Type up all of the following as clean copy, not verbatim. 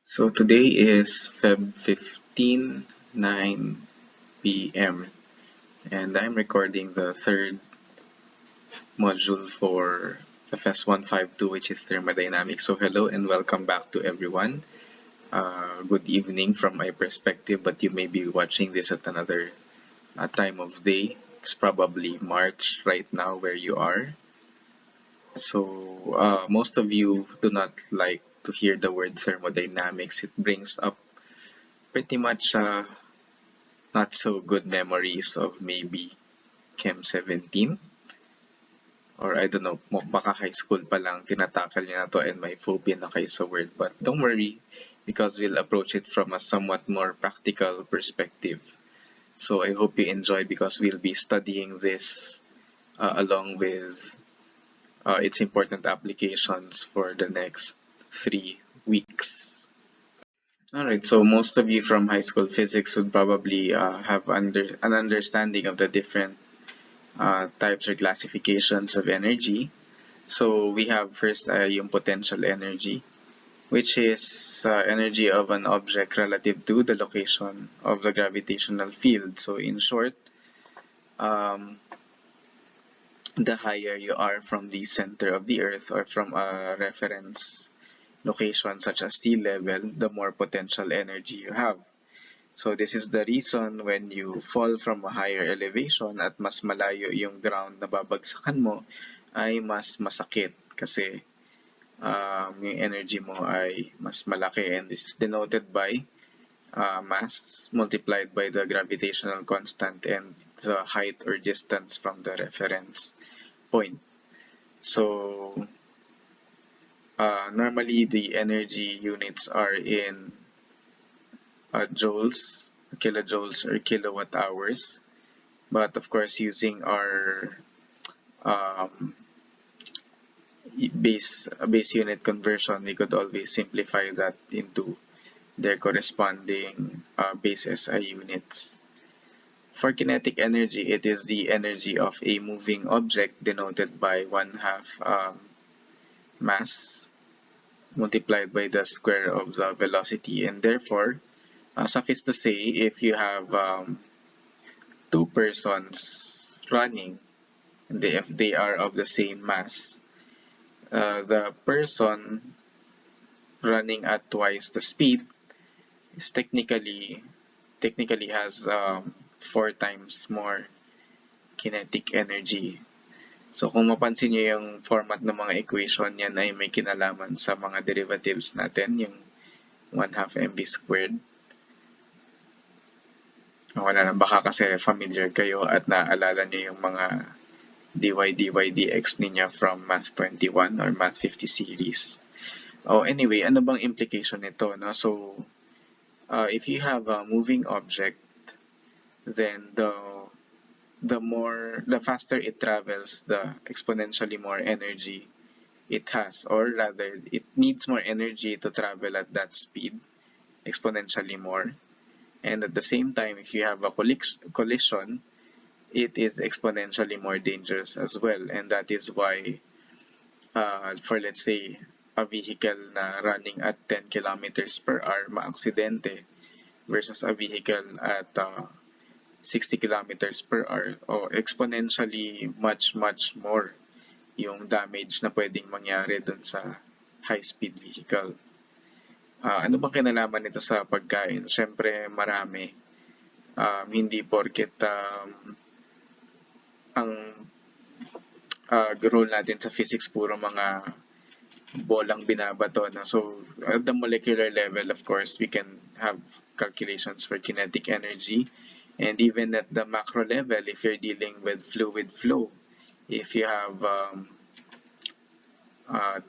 So today is Feb 15, 9 p.m. and I'm recording the third module for FS 152, which is thermodynamics. So hello and welcome back to everyone. Good evening from my perspective, but you may be watching this at another time of day. It's probably March right now where you are. So most of you do not like to hear the word thermodynamics. It brings up pretty much not so good memories of maybe Chem 17, or I don't know, baka high school pa lang tinatakal niya na to and may phobia na kayo sa word. But don't worry, because we'll approach it from a somewhat more practical perspective. So I hope you enjoy because we'll be studying this along with its important applications for the next 3 weeks. Alright, so most of you from high school physics would probably have an understanding of the different types or classifications of energy. So we have first yung potential energy, which is energy of an object relative to the location of the gravitational field. So in short, um, the higher you are from the center of the Earth or from a reference location such as sea level, the more potential energy you have. So this is the reason when you fall from a higher elevation at mas malayo yung ground na babagsakan mo, ay mas masakit kasi yung energy mo ay mas malaki, and this is denoted by mass multiplied by the gravitational constant and the height or distance from the reference point. So normally the energy units are in joules, kilojoules, or kilowatt hours. But of course, using our um, base unit conversion, we could always simplify that into their corresponding base SI units. For kinetic energy, it is the energy of a moving object denoted by 1/2 mass multiplied by the square of the velocity, and therefore, suffice to say, if you have two persons running, if they are of the same mass, the person running at twice the speed is technically has 4 times more kinetic energy. So kung mapansin nyo yung format ng mga equation, yan ay may kinalaman sa mga derivatives natin, yung 1/2 mv squared. Wala na, baka kasi familiar kayo at naaalala nyo yung mga dy dx ninyo from Math 21 or Math 50 series. Oh, anyway, ano bang implication nito? No? So, if you have a moving object, then the faster it travels, the exponentially more energy it has, or rather, it needs more energy to travel at that speed, exponentially more. And at the same time, if you have a collision, it is exponentially more dangerous as well. And that is why, for let's say, a vehicle na running at 10 kilometers per hour maaksidente versus a vehicle at 60 kilometers per hour, o exponentially much more yung damage na pwedeng mangyari dun sa high-speed vehicle. Ano bang kinalaman nito sa pagkain? Siyempre, marami. Hindi porket ang rule natin sa physics puro mga bolang binabato na. So at the molecular level, of course, we can have calculations for kinetic energy, and even at the macro level, if you're dealing with fluid flow, if you have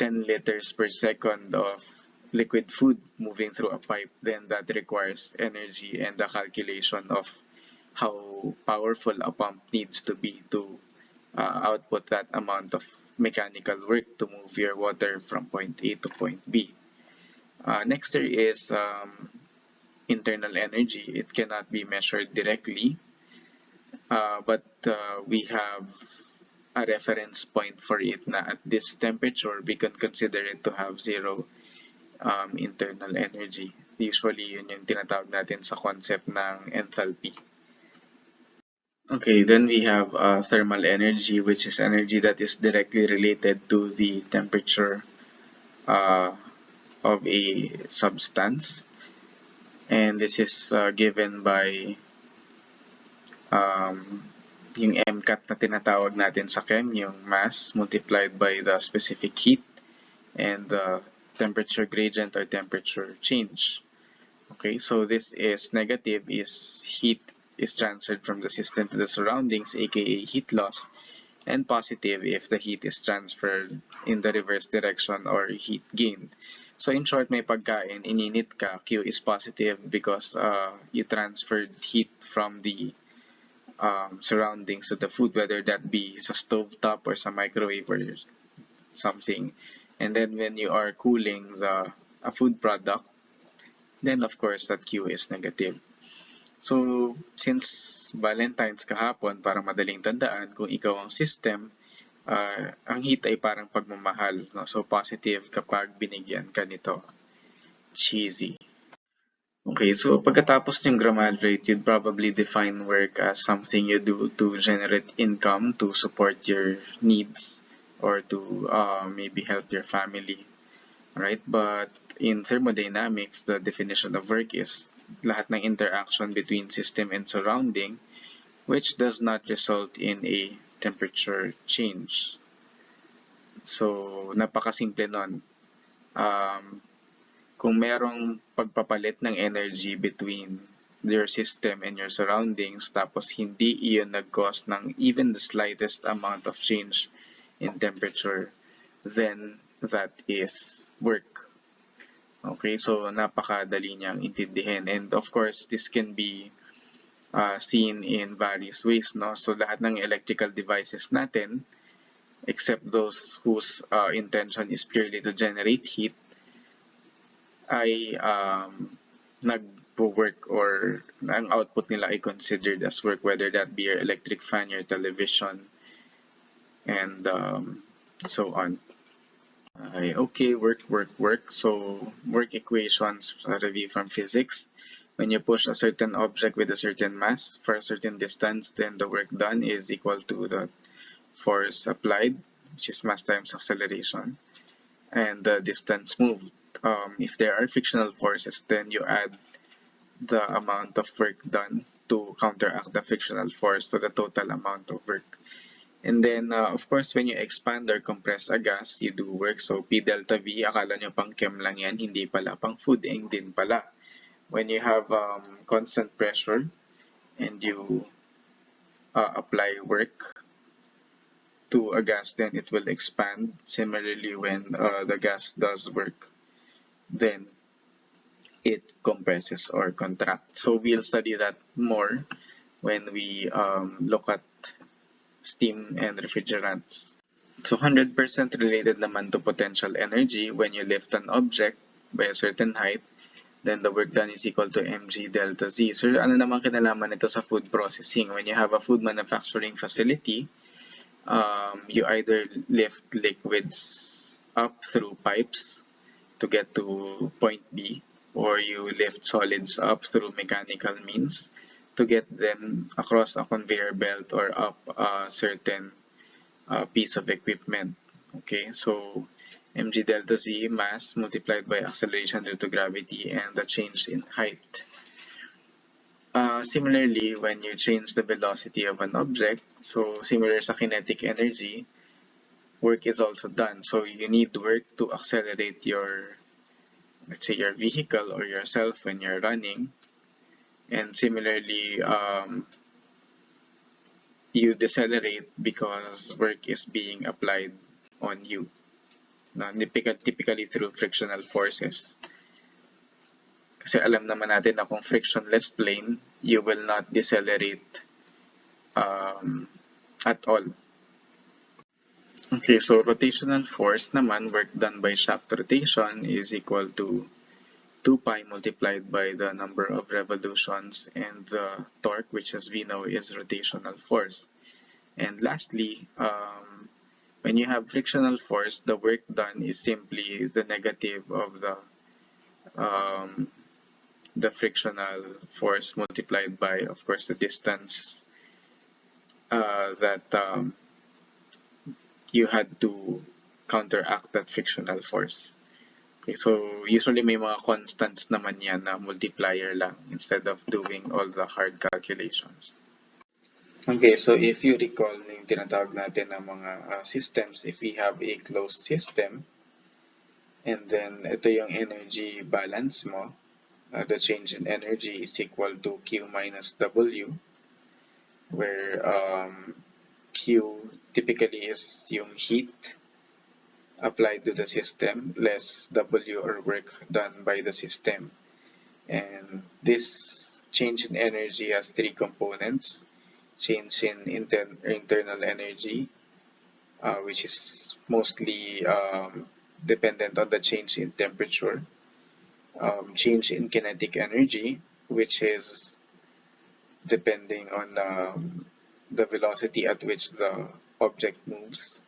10 liters per second of liquid food moving through a pipe, then that requires energy and the calculation of how powerful a pump needs to be to output that amount of mechanical work to move your water from point A to point B. Next there is internal energy. It cannot be measured directly, but we have a reference point for it na at this temperature we can consider it to have zero internal energy. Usually, yun yung tinatawag natin sa concept ng enthalpy. Okay, then we have thermal energy, which is energy that is directly related to the temperature uh, of a substance. And this is given by yung MCAT na tinatawag natin sa chem, yung mass multiplied by the specific heat and the temperature gradient or temperature change. Okay, so this is negative is heat is transferred from the system to the surroundings, aka heat loss, and positive if the heat is transferred in the reverse direction or heat gained. So in short, may pagkain, ininit ka, Q is positive because you transferred heat from the surroundings to the food, whether that be sa stove top or sa microwave or something. And then when you are cooling a food product, then of course that Q is negative. So since Valentine's kahapon, parang madaling tandaan, kung ikaw ang system, ang heat ay parang pagmamahal. No? So positive kapag binigyan ka nito. Cheesy. Okay, so pagkatapos ng graduate, you'd probably define work as something you do to generate income to support your needs or to maybe help your family, right? But in thermodynamics, the definition of work is lahat ng interaction between system and surrounding which does not result in a temperature change. So, napakasimple nun. Kung merong pagpapalit ng energy between your system and your surroundings, tapos hindi iyon nag-cause ng even the slightest amount of change in temperature, then that is work. Okay, so napakadali niyang intindihin. And of course, this can be seen in various ways, no? So lahat ng electrical devices natin, except those whose intention is purely to generate heat, ay nagpo-work or ang output nila ay considered as work, whether that be your electric fan, your television, and so on. Okay, work. So work equations review from physics. When you push a certain object with a certain mass for a certain distance, then the work done is equal to the force applied, which is mass times acceleration, and the distance moved. If there are frictional forces, then you add the amount of work done to counteract the frictional force to the total amount of work. And then, of course, when you expand or compress a gas, you do work. So, P delta V, akala nyo pang chem lang yan, hindi pala. Pang food ing din pala. When you have constant pressure and you apply work to a gas, then it will expand. Similarly, when the gas does work, then it compresses or contracts. So, we'll study that more when we look at steam and refrigerants. So 100% related naman to potential energy. When you lift an object by a certain height, then the work done is equal to mg delta z. So ano naman kinalaman nito sa food processing? When you have a food manufacturing facility, you either lift liquids up through pipes to get to point B, or you lift solids up through mechanical means to get them across a conveyor belt or up a certain piece of equipment. Okay, so mg delta z, mass multiplied by acceleration due to gravity and the change in height. Similarly, when you change the velocity of an object, so similar sa kinetic energy, work is also done. So you need work to accelerate your, let's say, your vehicle or yourself when you're running. And similarly, you decelerate because work is being applied on you, typically through frictional forces. Kasi alam naman natin na kung frictionless plane, you will not decelerate at all. Okay, so rotational force naman, work done by shaft rotation is equal to 2 pi multiplied by the number of revolutions, and the torque, which as we know is rotational force. And lastly, when you have frictional force, the work done is simply the negative of the the frictional force multiplied by, of course, the distance that you had to counteract that frictional force. Okay, so usually may mga constants naman yan na multiplier lang instead of doing all the hard calculations. Okay, so if you recall yung tinatawag natin ng mga systems, if we have a closed system, and then ito yung energy balance mo, the change in energy is equal to Q minus W, where Q typically is yung heat applied to the system less W or work done by the system. And this change in energy has three components: change in internal energy, which is mostly dependent on the change in temperature, change in kinetic energy, which is depending on the velocity at which the object moves,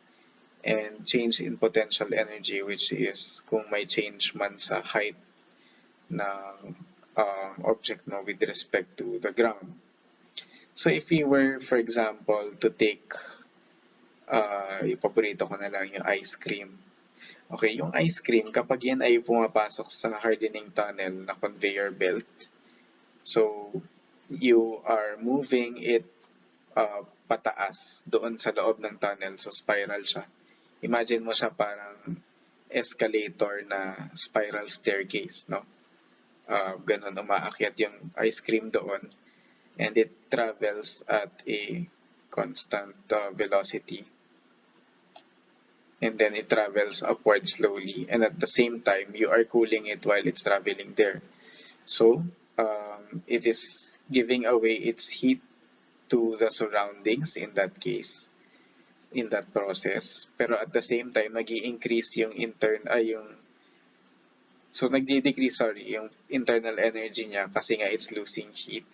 and change in potential energy, which is kung may change man sa height ng object mo with respect to the ground. So if we were, for example, to take, yung paborito ko na lang, yung ice cream. Okay, yung ice cream, kapag yan ay pumapasok sa hardening tunnel na conveyor belt, so you are moving it pataas doon sa loob ng tunnel, so spiral siya. Imagine mo siya parang escalator na spiral staircase, no? Ganun umaakyat yung ice cream doon, and it travels at a constant velocity, and then it travels upward slowly, and at the same time you are cooling it while it's traveling there. So it is giving away its heat to the surroundings in that case, in that process. Pero at the same time, nag-i-increase yung nagdi-decrease, yung internal energy niya kasi nga it's losing heat.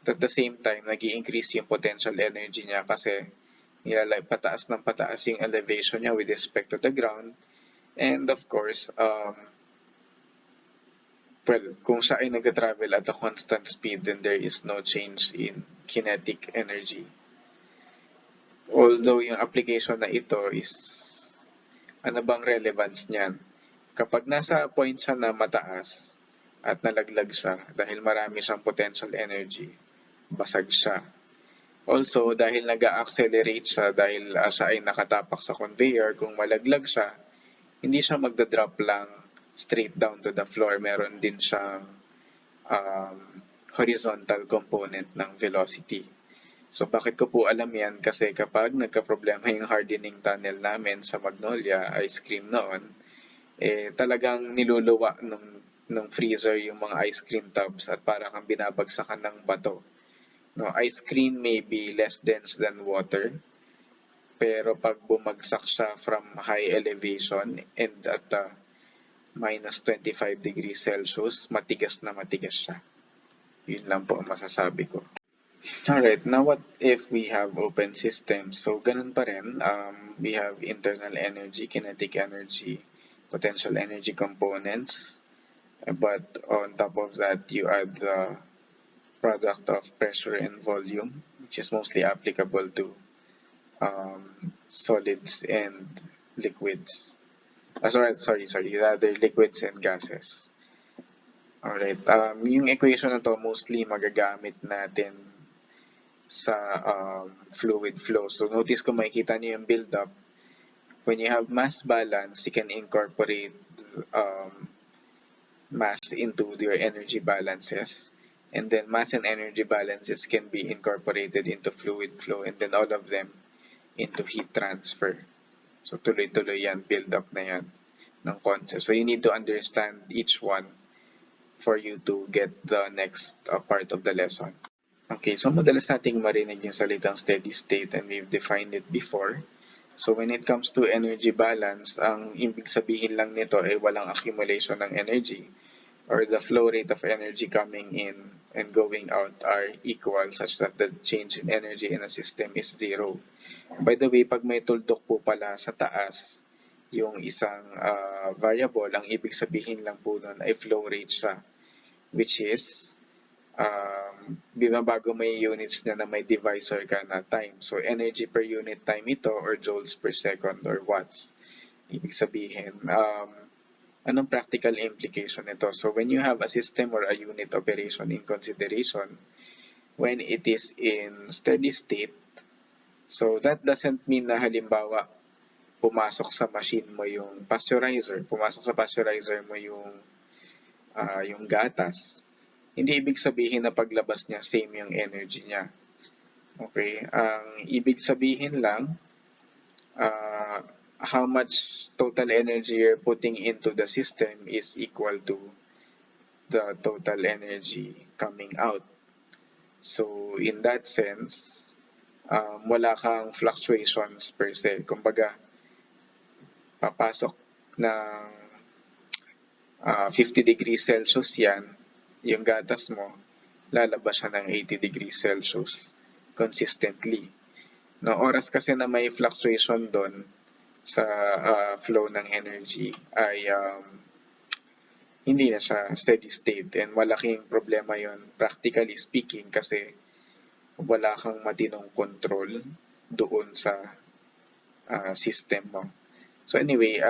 At the same time, nag-i-increase yung potential energy niya kasi pataas ng pataas yung elevation niya with respect to the ground. And of course, kung siya ay nag-travel at a constant speed, then there is no change in kinetic energy. Although yung application na ito is, ano bang relevance niyan? Kapag nasa point siya na mataas at nalaglag siya dahil marami siyang potential energy, basag siya. Also, dahil nag-accelerate siya dahil siya ay nakatapak sa conveyor, kung malaglag siya, hindi siya magdadrop lang straight down to the floor. Meron din siyang horizontal component ng velocity. So bakit ko po alam yan? Kasi kapag nagka-problema yung hardening tunnel namin sa Magnolia ice cream noon, talagang niluluwa ng freezer yung mga ice cream tubs at parang kang binabagsakan ng bato. No, ice cream may be less dense than water, pero pag bumagsak siya from high elevation and at minus 25 degrees Celsius, matigas na matigas siya. Yun lang po ang masasabi ko. Alright, now what if we have open systems? So ganun pa rin, we have internal energy, kinetic energy, potential energy components, but on top of that you add the product of pressure and volume, which is mostly applicable to solids and liquids. Rather liquids and gases. Alright, yung equation na to mostly magagamit natin sa fluid flow. So notice kung makikita niyo yung build-up, when you have mass balance, you can incorporate mass into your energy balances. And then mass and energy balances can be incorporated into fluid flow, and then all of them into heat transfer. So tuloy-tuloy yan, build-up na yan ng concept. So you need to understand each one for you to get the next part of the lesson. Okay, so madalas nating marinig yung salitang steady state, and we've defined it before. So when it comes to energy balance, ang ibig sabihin lang nito ay walang accumulation ng energy, or the flow rate of energy coming in and going out are equal such that the change in energy in a system is zero. By the way, pag may tuldok po pala sa taas, yung isang variable, ang ibig sabihin lang po nun ay flow rate siya, which is binabago mo yung units niya na may divisor ka na time. So, energy per unit time ito or joules per second or watts. Ibig sabihin, anong practical implication nito? So, when you have a system or a unit operation in consideration, when it is in steady state, so that doesn't mean na halimbawa, pumasok sa machine mo yung pasteurizer, pumasok sa pasteurizer mo yung gatas, hindi ibig sabihin na paglabas niya same yung energy niya. Okay? Ang ibig sabihin lang, how much total energy you're putting into the system is equal to the total energy coming out. So, in that sense, wala kang fluctuations per se. Kumbaga, papasok ng 50 degrees Celsius yan, yung gatas mo, lalabas siya ng 80 degrees Celsius consistently. No, oras kasi na may fluctuation doon sa flow ng energy ay hindi na siya steady state, and malaking problema yon practically speaking kasi wala kang matinong control doon sa system mo. So anyway,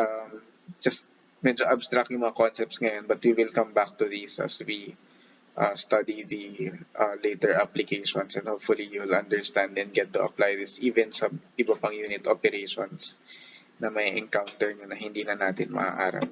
just medyo abstract yung mga concepts ngayon, but we will come back to these as we study the later applications, and hopefully you'll understand and get to apply this even sa iba pang unit operations na may encounter nyo na hindi na natin maaaral.